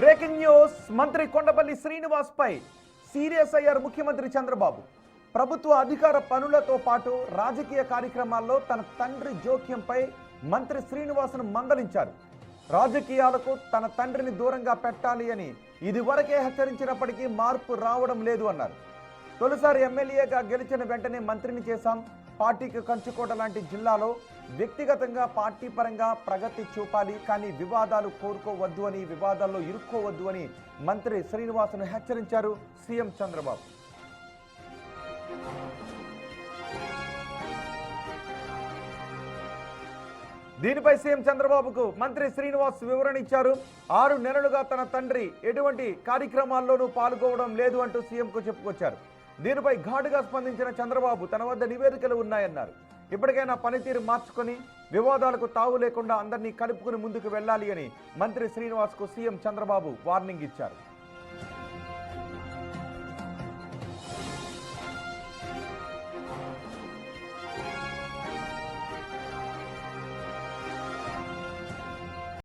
Breaking news. మంత్రి కొండపల్లి శ్రీనివాస్ పై serious అయ్యారు ముఖ్యమంత్రి చంద్రబాబు. ప్రభుత్వ అధికార పనులతో పాటు రాజకీయ కార్యక్రమాల్లో తన తండ్రి జోక్యంపై మంత్రి శ్రీనివాస్ను మందలించారు. రాజకీయాలకు తన తండ్రిని దూరంగా పెట్టాలి అని ఇదివరకే హెచ్చరించినప్పటికీ మార్పు రావడం లేదు అన్నారు. తొలిసారి ఎమ్మెల్యేగా గెలిచిన వెంటనే మంత్రిని చేశాం. పార్టీకి కంచుకోట లాంటి జిల్లాలో వ్యక్తిగతంగా పార్టీ పరంగా ప్రగతి చూపాలి, కానీ వివాదాలు కోరుకోవద్దు అని, వివాదాల్లో ఇరుక్కోవద్దు అని మంత్రి శ్రీనివాస్ను హెచ్చరించారు సీఎం చంద్రబాబు. దీనిపై సీఎం చంద్రబాబుకు మంత్రి శ్రీనివాస్ వివరణ ఇచ్చారు. 6 నెలలుగా తన తండ్రి ఎటువంటి కార్యక్రమాల్లోనూ పాల్గొనడం లేదు అంటూ సీఎంకు చెప్పుకొచ్చారు. దీనిపై ఘాటుగా స్పందించిన చంద్రబాబు తన వద్ద నివేదికలు ఉన్నాయన్నారు. ఇప్పటికైనా పనితీరు మార్చుకొని వివాదాలకు తావు లేకుండా అందరినీ కలుపుకుని ముందుకు వెళ్ళాలి అని మంత్రి శ్రీనివాస్కు సీఎం చంద్రబాబు వార్నింగ్ ఇచ్చారు.